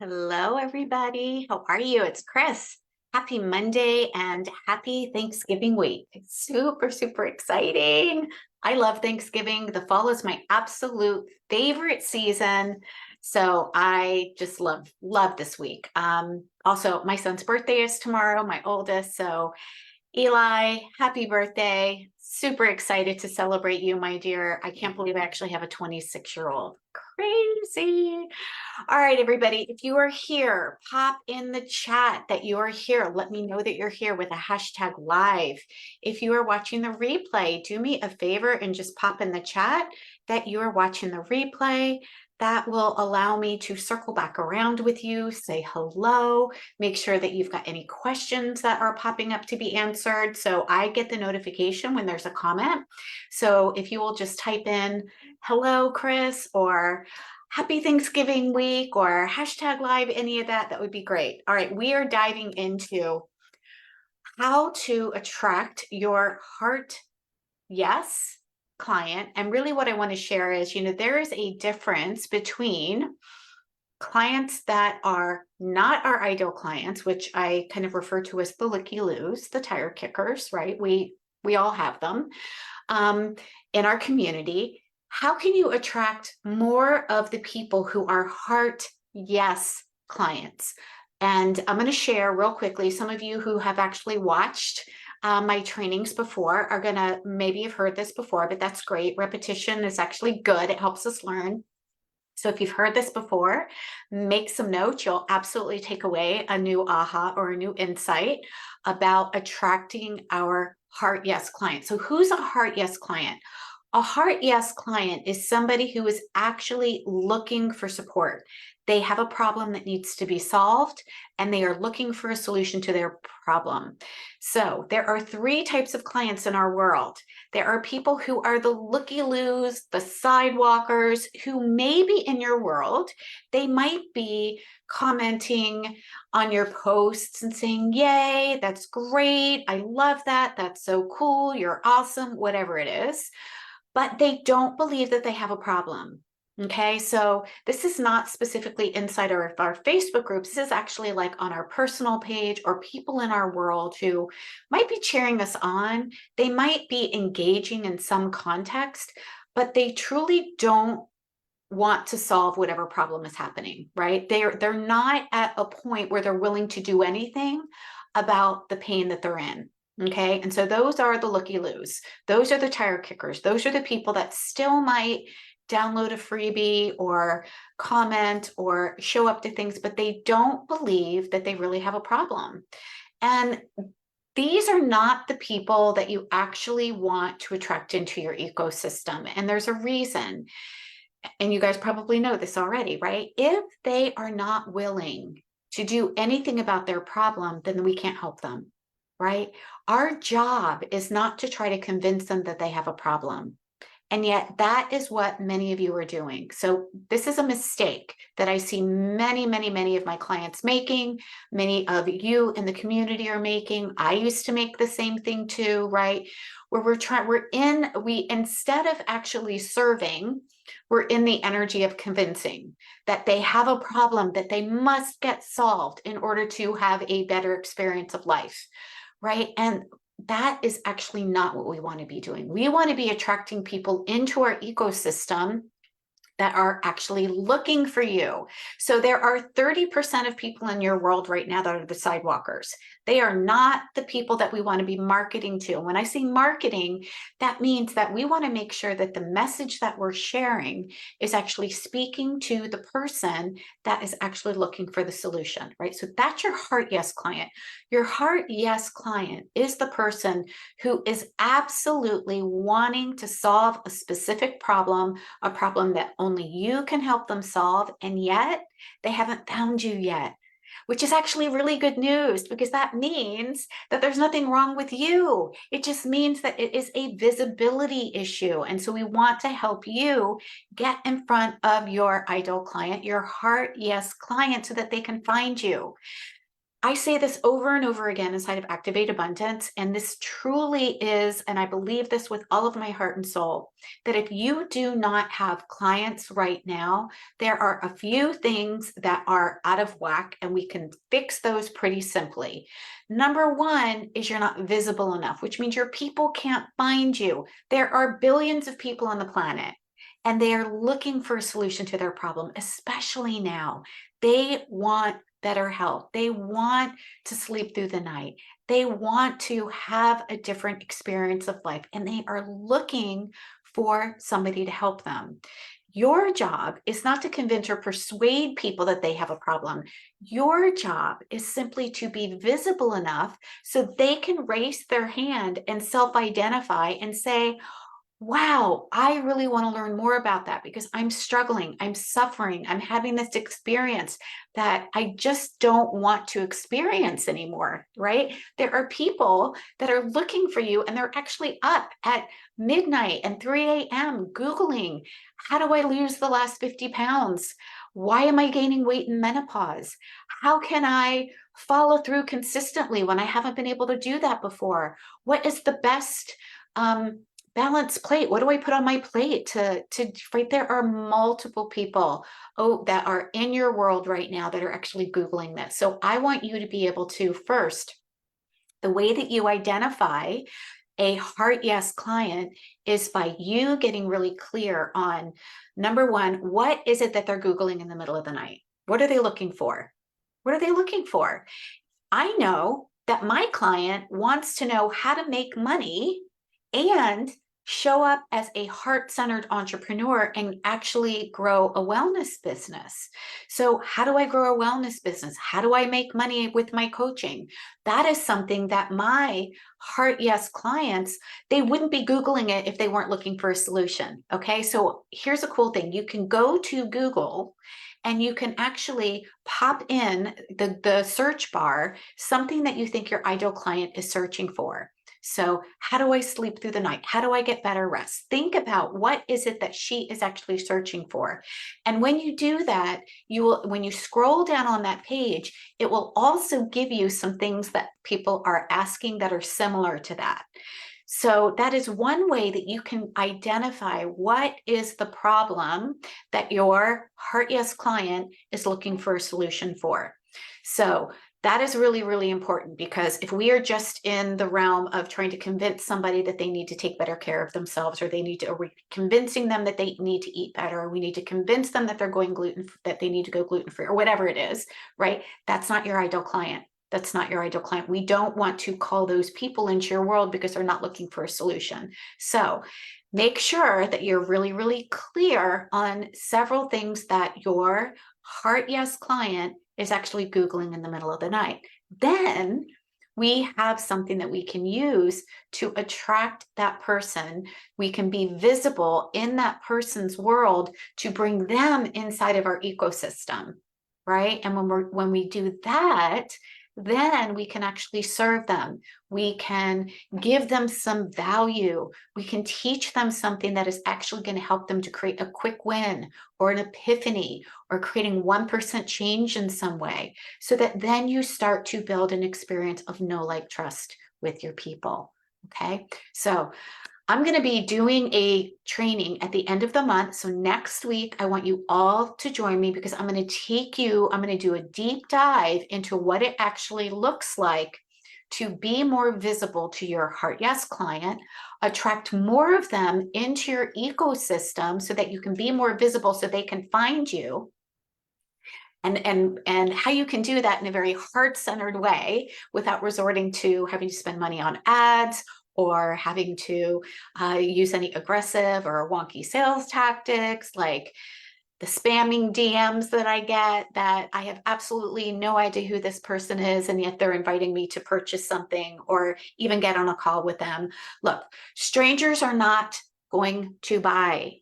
Hello, everybody. How are you? It's Chris. Happy Monday and happy Thanksgiving week. It's super, super exciting. I love Thanksgiving. The fall is my absolute favorite season. So I just love this week. Also, my son's birthday is tomorrow, my oldest. So Eli, happy birthday. Super excited to celebrate you, my dear. I can't believe I actually have a 26-year-old. Crazy. All right, everybody, if you are here, pop in the chat that you are here. Let me know that you're here with a hashtag live. If you are watching the replay, do me a favor and just pop in the chat that you are watching the replay. That will allow me to circle back around with you, say hello, make sure that you've got any questions that are popping up to be answered. So I get the notification when there's a comment. So if you will just type in, hello, Chris, or happy Thanksgiving week, or hashtag live, any of that, that would be great. All right, we are diving into how to attract your heart yes client. And really what I want to share is, there is a difference between clients that are not our ideal clients, which I kind of refer to as the looky-loos, the tire kickers, right? We all have them in our community. How can you attract more of the people who are heart yes clients? And I'm going to share real quickly. Some of you who have actually watched my trainings before are going to maybe have heard this before, but that's great. Repetition is actually good. It helps us learn. So if you've heard this before, make some notes. You'll absolutely take away a new aha or a new insight about attracting our heart yes client. So who's a heart yes client? A heart yes client is somebody who is actually looking for support. They have a problem that needs to be solved, and they are looking for a solution to their problem. So there are three types of clients in our world. There are people who are the looky-loos, the sidewalkers, who may be in your world. They might be commenting on your posts and saying, yay, that's great. I love that. That's so cool. You're awesome, whatever it is. But they don't believe that they have a problem. Okay, so this is not specifically inside our Facebook groups. This is actually like on our personal page, or people in our world who might be cheering us on. They might be engaging in some context, but they truly don't want to solve whatever problem is happening, right? They're not at a point where they're willing to do anything about the pain that they're in. Okay, and so those are the looky-loos. Those are the tire kickers. Those are the people that still might download a freebie or comment or show up to things, but they don't believe that they really have a problem. And these are not the people that you actually want to attract into your ecosystem. And there's a reason. And you guys probably know this already, right? If they are not willing to do anything about their problem, then we can't help them, right? Our job is not to try to convince them that they have a problem. And yet that is what many of you are doing. So this is a mistake that I see many of my clients making, many of you in the community are making. I used to make the same thing too, right? Where we instead of actually serving, we're in the energy of convincing that they have a problem that they must get solved in order to have a better experience of life, right? And that is actually not what we want to be doing. We want to be attracting people into our ecosystem that are actually looking for you. So there are 30% of people in your world right now that are the sidewalkers. They are not the people that we want to be marketing to. When I say marketing, that means that we want to make sure that the message that we're sharing is actually speaking to the person that is actually looking for the solution, right? So that's your heart yes client. Your heart yes client is the person who is absolutely wanting to solve a specific problem, a problem that only you can help them solve, and yet they haven't found you yet, which is actually really good news, because that means that there's nothing wrong with you. It just means that it is a visibility issue. And so we want to help you get in front of your ideal client, your heart yes client, so that they can find you. I say this over and over again inside of Activate Abundance, and this truly is, and I believe this with all of my heart and soul, that if you do not have clients right now, there are a few things that are out of whack, and we can fix those pretty simply. Number one is you're not visible enough, which means your people can't find you. There are billions of people on the planet, and they are looking for a solution to their problem, especially now. They want better health. They want to sleep through the night. They want to have a different experience of life, and they are looking for somebody to help them. Your job is not to convince or persuade people that they have a problem. Your job is simply to be visible enough so they can raise their hand and self-identify and say, wow, I really want to learn more about that because I'm struggling, I'm suffering, I'm having this experience that I just don't want to experience anymore, right? There are people that are looking for you and they're actually up at midnight and 3 a.m. Googling, how do I lose the last 50 pounds? Why am I gaining weight in menopause? How can I follow through consistently when I haven't been able to do that before? What is the best balanced plate? What do I put on my plate to right? There are multiple people that are in your world right now that are actually Googling this. So I want you to be able to first, the way that you identify a heart yes client is by you getting really clear on, number one, what is it that they're Googling in the middle of the night? What are they looking for? What are they looking for? I know that my client wants to know how to make money and show up as a heart-centered entrepreneur and actually grow a wellness business. So how do I grow a wellness business? How do I make money with my coaching? That is something that my heart yes clients, they wouldn't be Googling it if they weren't looking for a solution. Okay, so here's a cool thing. You can go to Google and you can actually pop in the search bar something that you think your ideal client is searching for. So how do I sleep through the night? How do I get better rest? Think about what is it that she is actually searching for. And when you do that, you will, when you scroll down on that page, it will also give you some things that people are asking that are similar to that. So that is one way that you can identify what is the problem that your heart yes client is looking for a solution for. So that is really, really important, because if we are just in the realm of trying to convince somebody that they need to take better care of themselves, or they need to, or we're convincing them that they need to eat better, or we need to convince them that they're going that they need to go gluten-free, or whatever it is, right? That's not your ideal client. That's not your ideal client. We don't want to call those people into your world because they're not looking for a solution. So make sure that you're really, really clear on several things that your heart yes client is actually Googling in the middle of the night. Then we have something that we can use to attract that person. We can be visible in that person's world to bring them inside of our ecosystem, right? And when we do that, then we can actually serve them. We can give them some value. We can teach them something that is actually going to help them to create a quick win or an epiphany, or creating 1% change in some way, so that then you start to build an experience of know, like, trust with your people. Okay, so I'm going to be doing a training at the end of the month. So next week, I want you all to join me, because I'm going to do a deep dive into what it actually looks like to be more visible to your heart yes client, attract more of them into your ecosystem so that you can be more visible so they can find you. And how you can do that in a very heart-centered way without resorting to having to spend money on ads, or having to use any aggressive or wonky sales tactics like the spamming DMs that I get, that I have absolutely no idea who this person is, and yet they're inviting me to purchase something or even get on a call with them. Look, strangers are not going to buy.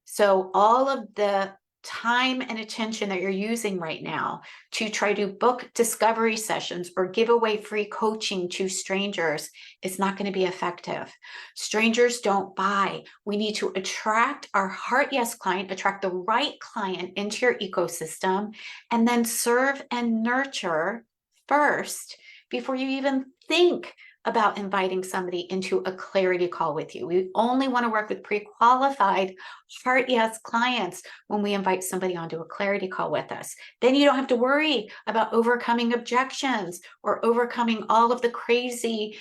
So all of the time and attention that you're using right now to try to book discovery sessions or give away free coaching to strangers is not going to be effective. Strangers don't buy. We need to attract our heart yes client, attract the right client into your ecosystem, and then serve and nurture first before you even think about inviting somebody into a clarity call with you. We only want to work with pre-qualified heart yes clients when we invite somebody onto a clarity call with us. Then you don't have to worry about overcoming objections or overcoming all of the crazy,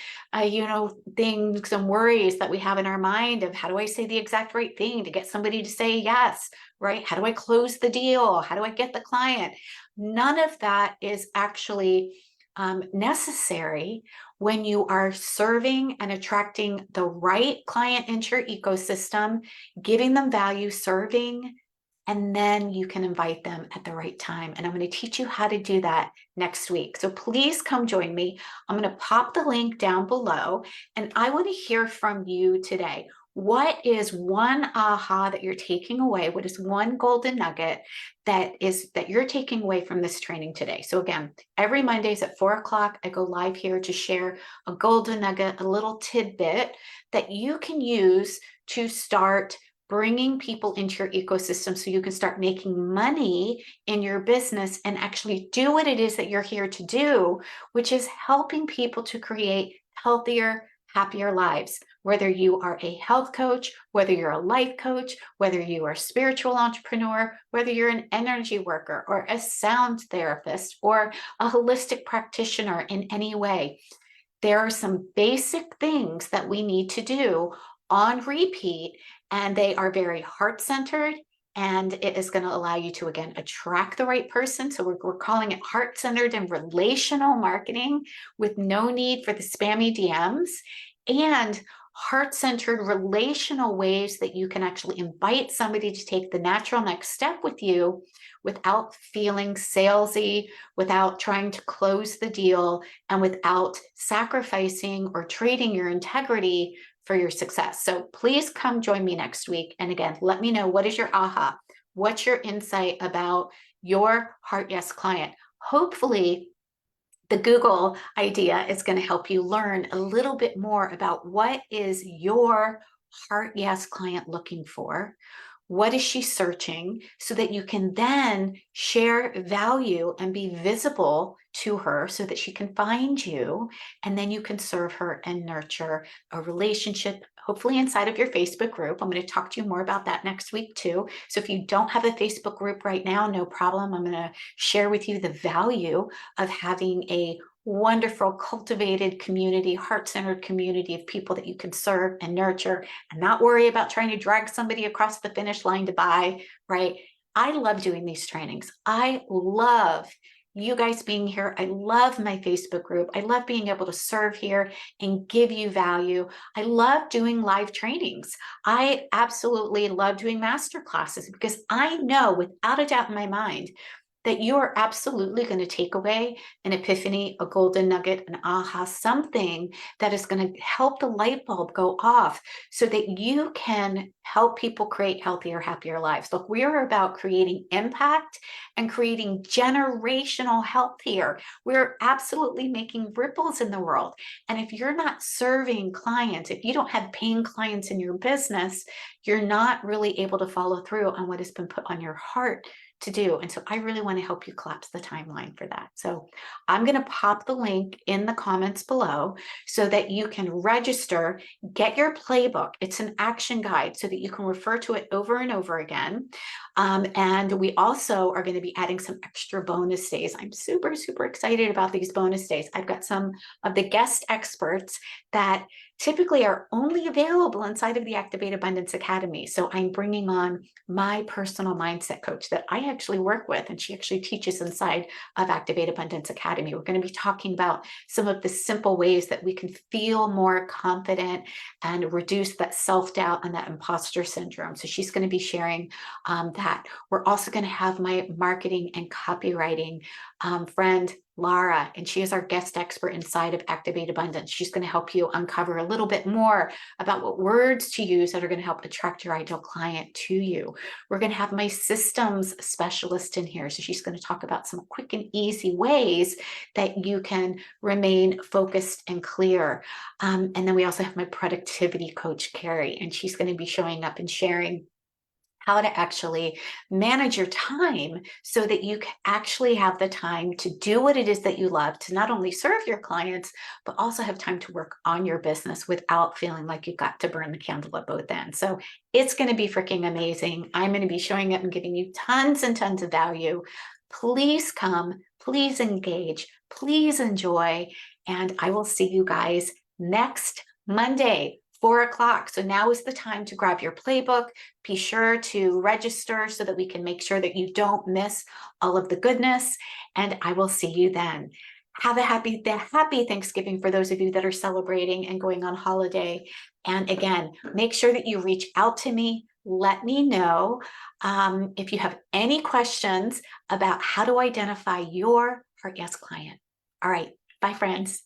things and worries that we have in our mind of how do I say the exact right thing to get somebody to say yes, right? How do I close the deal? How do I get the client? None of that is actually necessary when you are serving and attracting the right client into your ecosystem, giving them value, serving, and then you can invite them at the right time. And I'm going to teach you how to do that next week. So please come join me. I'm going to pop the link down below, and I want to hear from you today. What is one aha that you're taking away? What is one golden nugget that you're taking away from this training today? So again, every Mondays at 4 o'clock, I go live here to share a golden nugget, a little tidbit that you can use to start bringing people into your ecosystem so you can start making money in your business and actually do what it is that you're here to do, which is helping people to create healthier, happier lives. Whether you are a health coach, whether you're a life coach, whether you are a spiritual entrepreneur, whether you're an energy worker or a sound therapist or a holistic practitioner in any way, there are some basic things that we need to do on repeat, and they are very heart-centered, and it is going to allow you to, again, attract the right person. So we're calling it heart-centered and relational marketing with no need for the spammy DMs, and heart-centered relational ways that you can actually invite somebody to take the natural next step with you without feeling salesy, without trying to close the deal, and without sacrificing or trading your integrity for your success. So please come join me next week. And again, let me know, what is your aha? What's your insight about your heart yes client? Hopefully, the Google idea is going to help you learn a little bit more about what is your heart yes client looking for. What is she searching, so that you can then share value and be visible to her so that she can find you, and then you can serve her and nurture a relationship, hopefully inside of your Facebook group. I'm going to talk to you more about that next week too. So if you don't have a Facebook group right now, no problem. I'm going to share with you the value of having a wonderful, cultivated community, heart-centered community of people that you can serve and nurture and not worry about trying to drag somebody across the finish line to buy, right? I love doing these trainings. I love you guys being here. I love my Facebook group. I love being able to serve here and give you value. I love doing live trainings. I absolutely love doing master classes because I know without a doubt in my mind that you are absolutely going to take away an epiphany, a golden nugget, an aha, something that is going to help the light bulb go off so that you can help people create healthier, happier lives. Look, we are about creating impact and creating generational health here. We're absolutely making ripples in the world. And if you're not serving clients, if you don't have paying clients in your business, you're not really able to follow through on what has been put on your heart to do. And so I really want to help you collapse the timeline for that. So I'm going to pop the link in the comments below so that you can register, get your playbook. It's an action guide so that you can refer to it over and over again. And we also are going to be adding some extra bonus days. I'm super, super excited about these bonus days. I've got some of the guest experts that typically are only available inside of the Activate Abundance Academy. So I'm bringing on my personal mindset coach that I actually work with, and she actually teaches inside of Activate Abundance Academy. We're going to be talking about some of the simple ways that we can feel more confident and reduce that self-doubt and that imposter syndrome. So she's going to be sharing that. We're also going to have my marketing and copywriting friend, Lara, and she is our guest expert inside of Activate Abundance. She's going to help you uncover a little bit more about what words to use that are going to help attract your ideal client to you. We're going to have my systems specialist in here. So she's going to talk about some quick and easy ways that you can remain focused and clear. And then we also have my productivity coach, Carrie, and she's going to be showing up and sharing how to actually manage your time so that you can actually have the time to do what it is that you love, to not only serve your clients, but also have time to work on your business without feeling like you've got to burn the candle at both ends. So it's going to be freaking amazing. I'm going to be showing up and giving you tons and tons of value. Please come, please engage, please enjoy, and I will see you guys next Monday, 4 o'clock. So now is the time to grab your playbook. Be sure to register so that we can make sure that you don't miss all of the goodness. And I will see you then. Have a happy Thanksgiving for those of you that are celebrating and going on holiday. And again, make sure that you reach out to me. Let me know if you have any questions about how to identify your heart yes client. All right. Bye, friends.